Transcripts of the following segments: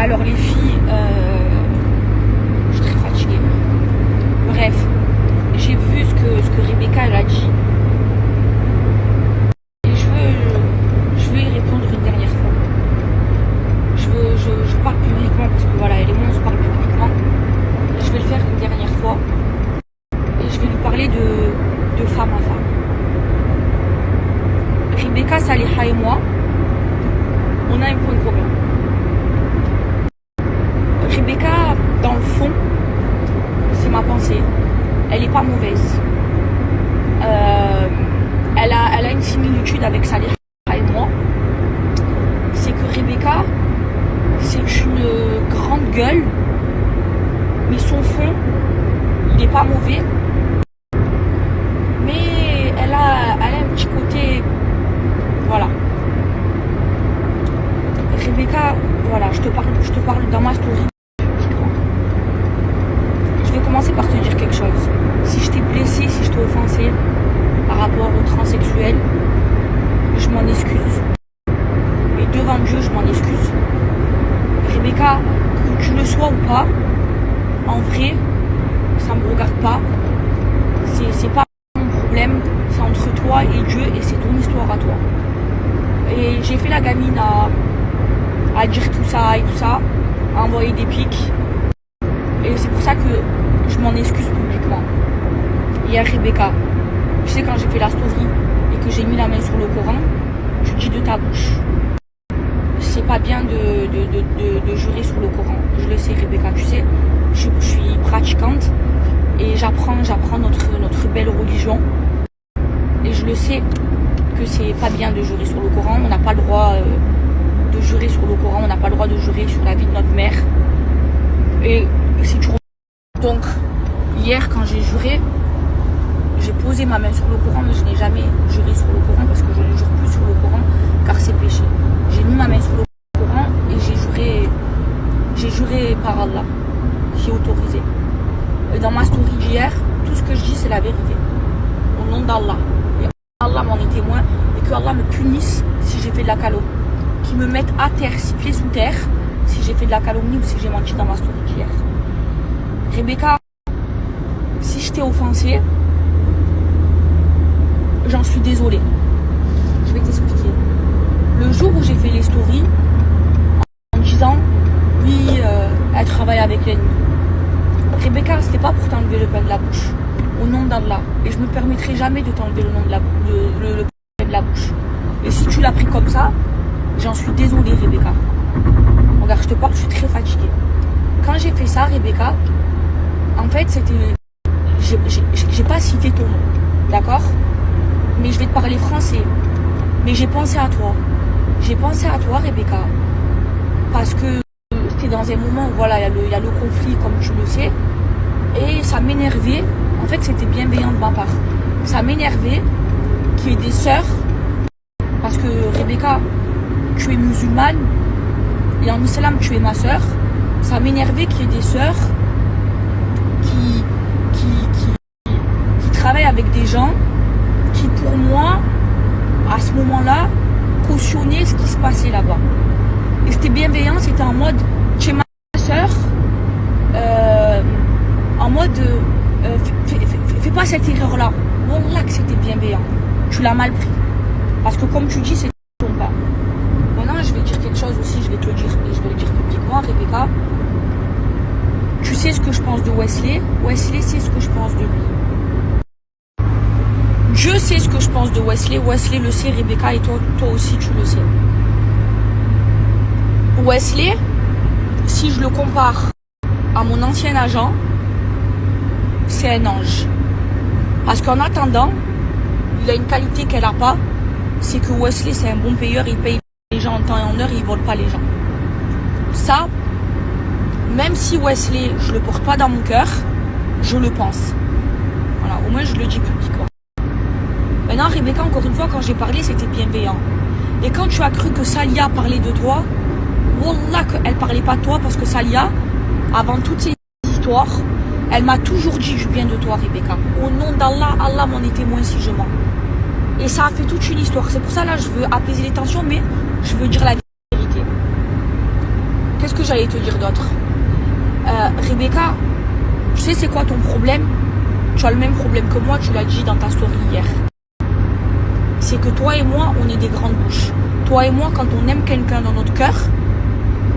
Alors les filles, je suis très fatiguée. Bref, j'ai vu ce que Rebecca elle a dit. Et je veux y répondre une dernière fois. Je parle publiquement parce que voilà, elle et moi on se parle publiquement. Je vais le faire une dernière fois. Et je vais lui parler de femme à femme. Rebecca, Saliha et moi, on a un point commun. Rebecca, dans le fond, c'est ma pensée. Elle n'est pas mauvaise. Elle a une similitude avec Saliha et moi. C'est que Rebecca, c'est une grande gueule, mais son fond, il n'est pas mauvais. Mais elle a un petit côté, voilà. Rebecca, voilà, je te parle dans ma story. Je vais commencer par te dire quelque chose. Si je t'ai blessé, si je t'ai offensé par rapport aux transsexuels, je m'en excuse. Et devant Dieu, je m'en excuse. Rebecca, que tu le sois ou pas, en vrai, ça me regarde pas. C'est pas mon problème, c'est entre toi et Dieu et c'est ton histoire à toi. Et j'ai fait la gamine à dire tout ça et tout ça, à envoyer des pics. Et c'est pour ça que je m'en excuse publiquement. Hier, Rebecca, tu sais, quand j'ai fait la story et que j'ai mis la main sur le Coran, tu dis de ta bouche. C'est pas bien de jurer sur le Coran. Je le sais, Rebecca, tu sais, je suis pratiquante et j'apprends notre belle religion. Et je le sais que c'est pas bien de jurer sur le Coran. On n'a pas le droit de jurer sur le Coran, on n'a pas le droit de jurer sur la vie de notre mère. Et c'est toujours. Donc, hier, quand j'ai juré, j'ai posé ma main sur le Coran, mais je n'ai jamais juré sur le Coran parce que je ne jure plus sur le Coran car c'est péché. J'ai mis ma main sur le Coran et j'ai juré par Allah, qui est autorisé. Et dans ma story d'hier, tout ce que je dis, c'est la vérité. Au nom d'Allah. Et Allah m'en est témoin et que Allah me punisse si j'ai fait de la calomnie. Qu'il me mette à terre, 6 pieds sous terre, si j'ai fait de la calomnie ou si j'ai menti dans ma story d'hier. Rebecca, si je t'ai offensée, j'en suis désolée. Je vais t'expliquer. Le jour où j'ai fait les stories, en disant, oui, elle travaille avec l'ennemi. Rebecca, c'était pas pour t'enlever le pain de la bouche, au nom d'Allah. Et je me permettrai jamais de t'enlever le pain de la bouche. Et si tu l'as pris comme ça, j'en suis désolée, Rebecca. Regarde, je te parle, je suis très fatiguée. Quand j'ai fait ça, Rebecca, en fait, c'était... J'ai pas cité ton nom, d'accord? Mais je vais te parler français. Mais j'ai pensé à toi. J'ai pensé à toi, Rebecca. Parce que c'était dans un moment où, voilà, il y a le conflit, comme tu le sais. Et ça m'énervait. En fait, c'était bienveillant de ma part. Ça m'énervait qu'il y ait des sœurs. Parce que, Rebecca, tu es musulmane. Et en islam, tu es ma sœur. Ça m'énervait qu'il y ait des sœurs qui travaillent avec des gens qui, pour moi, à ce moment-là, cautionnaient ce qui se passait là-bas. Et c'était bienveillant, c'était en mode, tu es ma sœur, en mode, fais pas cette erreur-là. Bon, là que c'était bienveillant. Tu l'as mal pris. Parce que comme tu dis, c'est ton pas. Maintenant, je vais dire quelque chose aussi, je vais te le dire, et je vais le dire publiquement, Rebecca. Tu sais ce que je pense de Wesley. Wesley sait ce que je pense de lui. Je sais ce que je pense de Wesley. Wesley le sait, Rebecca, et toi aussi tu le sais. Wesley, si je le compare à mon ancien agent, c'est un ange. Parce qu'en attendant, il a une qualité qu'elle n'a pas, c'est que Wesley, c'est un bon payeur, il paye les gens en temps et en heure, et il ne vole pas les gens. Ça, même si Wesley, je le porte pas dans mon cœur, je le pense. Voilà, au moins je le dis publiquement. Maintenant, Rebecca, encore une fois, quand j'ai parlé, c'était bienveillant. Et quand tu as cru que Salia parlait de toi, wallah qu'elle parlait pas de toi, parce que Salia, avant toutes ces histoires, elle m'a toujours dit du bien de toi, Rebecca. Au nom d'Allah, Allah m'en est témoin si je mens. Et ça a fait toute une histoire. C'est pour ça, là, je veux apaiser les tensions, mais je veux dire la vérité. Qu'est-ce que que j'allais te dire d'autre? Rebecca, tu sais c'est quoi ton problème? Tu as le même problème que moi, tu l'as dit dans ta story hier. C'est que toi et moi, on est des grandes bouches. Toi et moi, quand on aime quelqu'un dans notre cœur,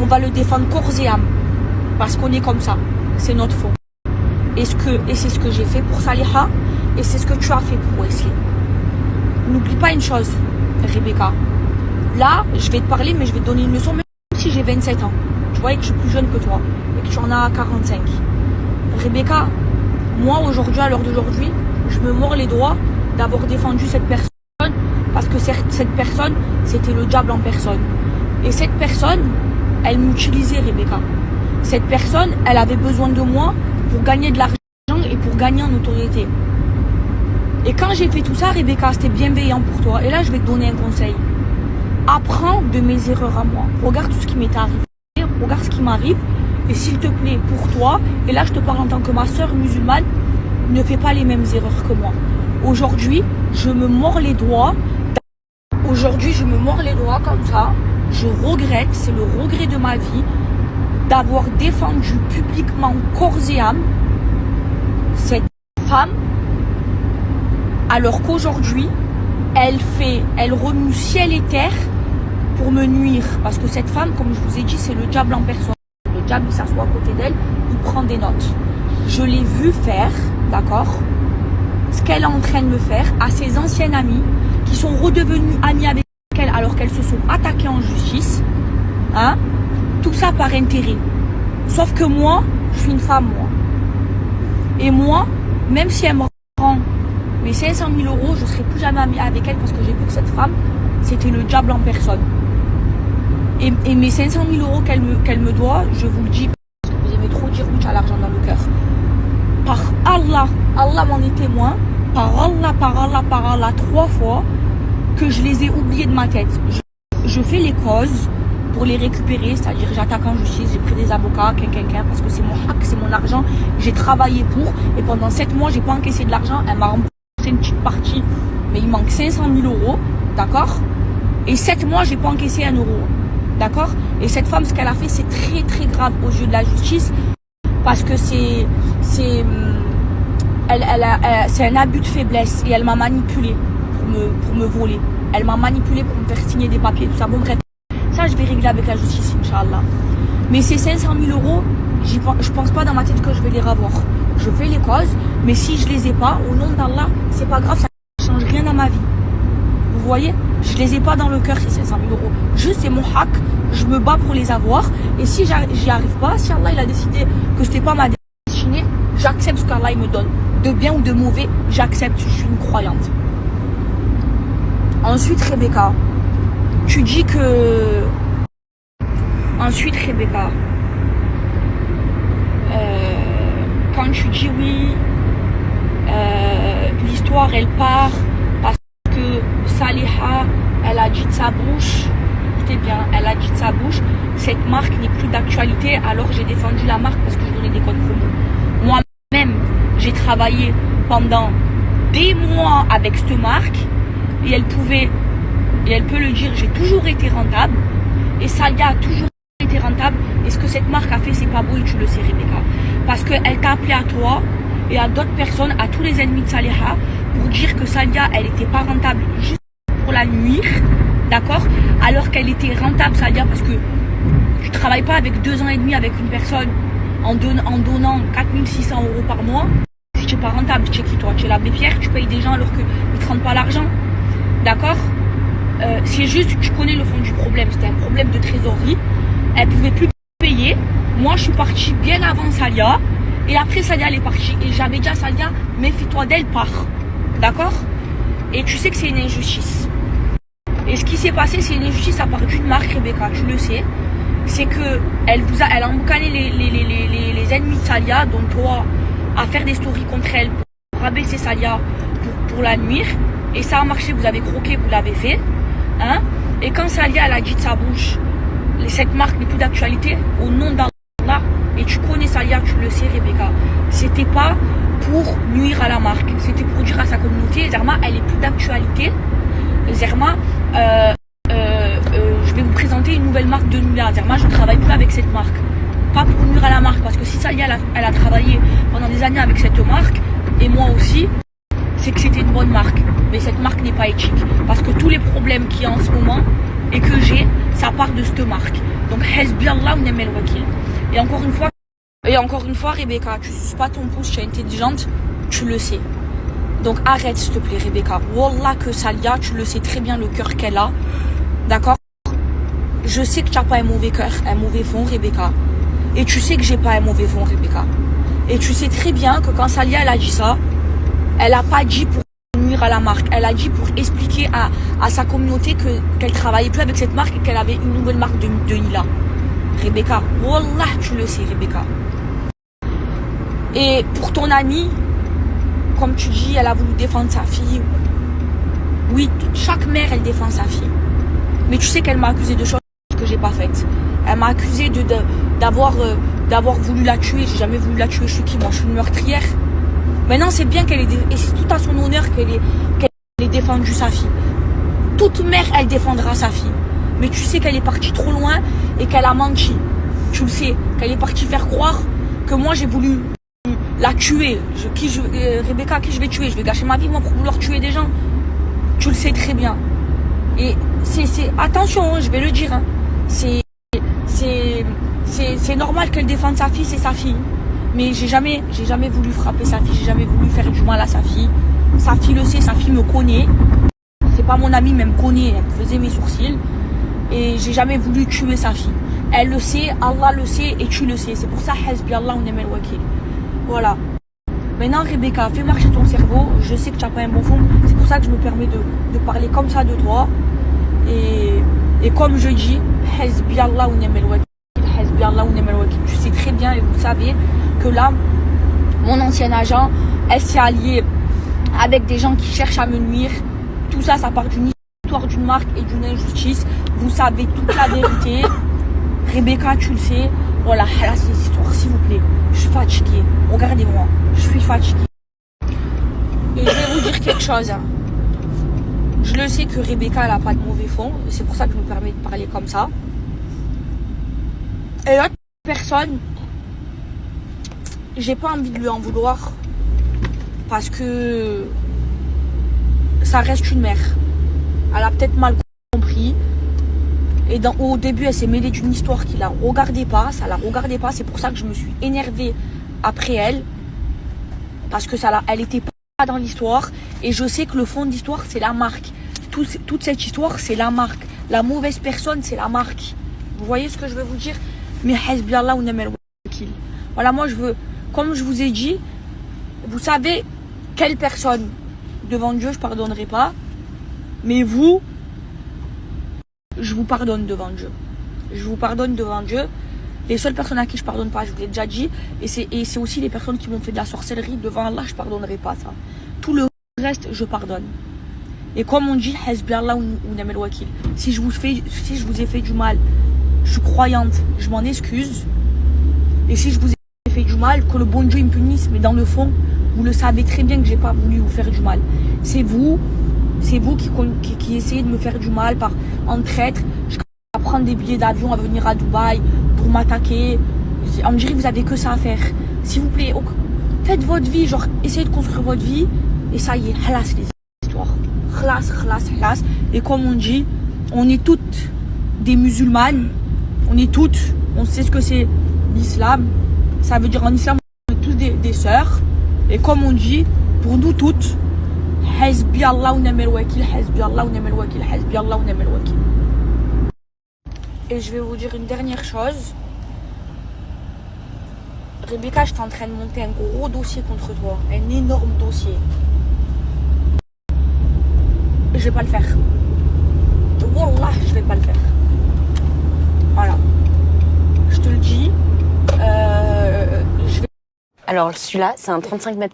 on va le défendre corps et âme. Parce qu'on est comme ça. C'est notre faute. Et c'est ce que j'ai fait pour Saliha. Et c'est ce que tu as fait pour Wesley. N'oublie pas une chose, Rebecca. Là, je vais te parler, mais je vais te donner une leçon, même si j'ai 27 ans. Tu vois, et que je suis plus jeune que toi. Et que tu en as 45. Rebecca, moi, aujourd'hui, à l'heure d'aujourd'hui, je me mords les doigts d'avoir défendu cette personne. Parce que cette personne, c'était le diable en personne. Et cette personne, elle m'utilisait, Rebecca. Cette personne, elle avait besoin de moi pour gagner de l'argent et pour gagner en notoriété. Et quand j'ai fait tout ça, Rebecca, c'était bienveillant pour toi. Et là, je vais te donner un conseil. Apprends de mes erreurs à moi. Regarde tout ce qui m'est arrivé. Regarde ce qui m'arrive. Et s'il te plaît, pour toi, et là, je te parle en tant que ma sœur musulmane, ne fais pas les mêmes erreurs que moi. Aujourd'hui, je me mords les doigts. Aujourd'hui, je me mords les doigts comme ça. Je regrette, c'est le regret de ma vie, d'avoir défendu publiquement corps et âme cette femme, alors qu'aujourd'hui, elle remue ciel et terre pour me nuire. Parce que cette femme, comme je vous ai dit, c'est le diable en personne. Le diable, il s'assoit à côté d'elle, il prend des notes. Je l'ai vu faire, d'accord, ce qu'elle est en train de me faire à ses anciennes amies qui sont redevenues amies avec elle alors qu'elles se sont attaquées en justice. Hein? Tout ça par intérêt. Sauf que moi, je suis une femme, moi. Et moi, même si elle me rend mes 500 000 euros, je ne serai plus jamais amie avec elle parce que j'ai vu que cette femme, c'était le diable en personne. Et mes 500 000 euros qu'elle me doit, je vous le dis, parce que vous aimez trop dire oui, tu as l'argent dans le cœur. Par Allah, Allah m'en est témoin, par Allah, 3 fois, que je les ai oubliés de ma tête. Je fais les causes pour les récupérer, c'est-à-dire j'attaque en justice, j'ai pris des avocats, parce que c'est mon hack, c'est mon argent, j'ai travaillé pour, et pendant 7 mois, j'ai pas encaissé de l'argent, elle m'a remboursé une petite partie, mais il manque 500 000 euros, d'accord? Et 7 mois, j'ai pas encaissé 1 euro, d'accord? Et cette femme, ce qu'elle a fait, c'est très très grave aux yeux de la justice, parce que c'est un abus de faiblesse, et elle m'a manipulé pour me voler. Elle m'a manipulé pour me faire signer des papiers, tout ça. Bon bref, ça je vais régler avec la justice, Inch'Allah. Mais ces 500 000 euros, je pense pas dans ma tête que je vais les revoir. Je fais les causes, mais si je les ai pas, au nom d'Allah, c'est pas grave, ça ne change rien dans ma vie. Vous voyez, je les ai pas dans le cœur ces 500 000 euros. Juste c'est mon hack, je me bats pour les avoir. Et si j'y arrive pas, si Allah il a décidé que c'était pas ma destinée, j'accepte ce qu'Allah il me donne. De bien ou de mauvais, j'accepte, je suis une croyante. Ensuite, Rebecca, tu dis que... Ensuite, Rebecca, quand tu dis oui, l'histoire, elle part parce que Saliha, elle a dit de sa bouche, écoutez bien, elle a dit de sa bouche, cette marque n'est plus d'actualité, alors j'ai défendu la marque parce que je donnais des codes promo. Moi-même, j'ai travaillé pendant des mois avec cette marque, et elle peut le dire, j'ai toujours été rentable, et Salia a toujours été rentable, et ce que cette marque a fait, c'est pas beau, et tu le sais, Rebecca, parce qu'elle t'a appelé à toi, et à d'autres personnes, à tous les ennemis de Saliha, pour dire que Salia, elle était pas rentable, juste pour la nuire, d'accord, alors qu'elle était rentable, Salia, parce que tu travailles pas avec 2 ans et demi avec une personne, en donnant 4600 euros par mois. Si tu n'es pas rentable, tu es qui toi? Tu es l'abbé Pierre, tu payes des gens alors qu'ils ne te rendent pas l'argent. D'accord? C'est juste que tu connais le fond du problème. C'était un problème de trésorerie. Elle ne pouvait plus payer. Moi, je suis partie bien avant Salia. Et après, Salia, elle est partie. Et j'avais dit à Salia, méfie-toi d'elle, part. D'accord? Et tu sais que c'est une injustice. Et ce qui s'est passé, c'est une injustice à part d'une marque, Rebecca, tu le sais. C'est que elle a emboucané les ennemis de Salia, dont toi, à faire des stories contre elle pour rabaisser Salia, pour la nuire. Et ça a marché, vous avez croqué, vous l'avez fait. Hein? Et quand Salia, elle a dit de sa bouche, cette marque n'est plus d'actualité, au nom d'Allah, et tu connais Salia, tu le sais, Rebecca, c'était pas pour nuire à la marque, c'était pour dire à sa communauté, Zerma, elle est plus d'actualité. Zerma, je vais vous présenter créé une nouvelle marque de Nila. C'est-à-dire, moi, je ne travaille plus avec cette marque. Pas pour nuire à la marque, parce que si Salia, elle a travaillé pendant des années avec cette marque, et moi aussi, c'est que c'était une bonne marque. Mais cette marque n'est pas éthique. Parce que tous les problèmes qu'il y a en ce moment, et que j'ai, ça part de cette marque. Donc, Hasbi Allah ou Nemel Wakil. Et encore une fois, Rebecca, tu suces pas ton pouce, tu es intelligente, tu le sais. Donc arrête s'il te plaît Rebecca. Wallah que Salia, tu le sais très bien le cœur qu'elle a. D'accord? Je sais que tu n'as pas un mauvais cœur, un mauvais fond Rebecca. Et tu sais que j'ai pas un mauvais fond Rebecca. Et tu sais très bien que quand Salia elle a dit ça, elle a pas dit pour nuire à la marque. Elle a dit pour expliquer à sa communauté qu'elle travaillait plus avec cette marque et qu'elle avait une nouvelle marque de Nila. Rebecca, wallah tu le sais Rebecca. Et pour ton amie, comme tu dis, elle a voulu défendre sa fille. Oui, chaque mère, elle défend sa fille. Mais tu sais qu'elle m'a accusé de choses que j'ai pas faites. Elle m'a accusé d'avoir voulu la tuer. J'ai jamais voulu la tuer. Je suis qui? Moi, je suis une meurtrière. Maintenant, c'est bien qu'elle ait... Et c'est tout à son honneur qu'elle ait défendu sa fille. Toute mère, elle défendra sa fille. Mais tu sais qu'elle est partie trop loin et qu'elle a menti. Tu le sais. Qu'elle est partie faire croire que moi, j'ai voulu... la tuer. Rebecca, qui je vais tuer? Je vais gâcher ma vie moi pour vouloir tuer des gens. Tu le sais très bien. Et attention, je vais le dire. Hein. C'est normal qu'elle défende sa fille, c'est sa fille. Mais j'ai jamais voulu frapper sa fille, j'ai jamais voulu faire du mal à sa fille. Sa fille le sait, sa fille me connaît. C'est pas mon amie, mais elle me connaît, elle me faisait mes sourcils. Et j'ai jamais voulu tuer sa fille. Elle le sait, Allah le sait et tu le sais. C'est pour ça, Hasbi Allah wa ni'mal wakil. Voilà. Maintenant, Rebecca, fais marcher ton cerveau. Je sais que tu n'as pas un bon fond. C'est pour ça que je me permets de parler comme ça de toi. Et comme je dis, Hasbi Allah wa ni'mal wakil. Hasbi Allah wa ni'mal wakil. Tu sais très bien et vous savez que là, mon ancien agent, elle s'est alliée avec des gens qui cherchent à me nuire. Tout ça, ça part d'une histoire d'une marque et d'une injustice. Vous savez toute la vérité. Rebecca, tu le sais. Voilà, là, c'est l'histoire, s'il vous plaît. Je suis fatiguée. Regardez-moi, je suis fatiguée. Et je vais vous dire quelque chose. Je le sais que Rebecca, elle n'a pas de mauvais fond. C'est pour ça que je me permets de parler comme ça. Et l'autre personne, j'ai pas envie de lui en vouloir. Parce que ça reste une mère. Elle a peut-être mal compris. Et au début, elle s'est mêlée d'une histoire qui la regardait pas. Ça la regardait pas. C'est pour ça que je me suis énervée après elle. Parce que elle était pas dans l'histoire. Et je sais que le fond de l'histoire, c'est la marque. Toute cette histoire, c'est la marque. La mauvaise personne, c'est la marque. Vous voyez ce que je veux vous dire? Mais Hasbi Allah wa ni'mal wakil. Voilà, moi je veux, comme je vous ai dit, vous savez quelle personne devant Dieu je pardonnerai pas. Mais vous, je vous pardonne devant Dieu. Je vous pardonne devant Dieu. Les seules personnes à qui je pardonne pas, je vous l'ai déjà dit. Et c'est aussi les personnes qui m'ont fait de la sorcellerie. Devant Allah, je pardonnerai pas ça. Tout le reste, je pardonne. Et comme on dit, Hasbi Allah wa ni'mal wakil. Si je vous ai fait du mal, je suis croyante, je m'en excuse. Et si je vous ai fait du mal, que le bon Dieu me punisse. Mais dans le fond, vous le savez très bien que j'ai pas voulu vous faire du mal. C'est vous qui essayez de me faire du mal en traître. Je vais prendre des billets d'avion à venir à Dubaï pour m'attaquer. On me dirait que vous avez que ça à faire. S'il vous plaît, faites votre vie, genre essayez de construire votre vie. Et ça y est, halas les histoires. Halas. Et comme on dit, on est toutes des musulmanes. On sait ce que c'est l'islam. Ça veut dire en islam, on est tous des sœurs. Et comme on dit, pour nous toutes, Hasbi Allah wa ni'mal wakil, Hasbi Allah wa ni'mal wakil, Hasbi Allah wa ni'mal wakil. Et je vais vous dire une dernière chose. Rebecca, je suis en train de monter un gros dossier contre toi. Un énorme dossier. Je vais pas le faire. Wallah, je vais pas le faire. Voilà. Je te le dis. Alors celui-là, c'est un 35 mètres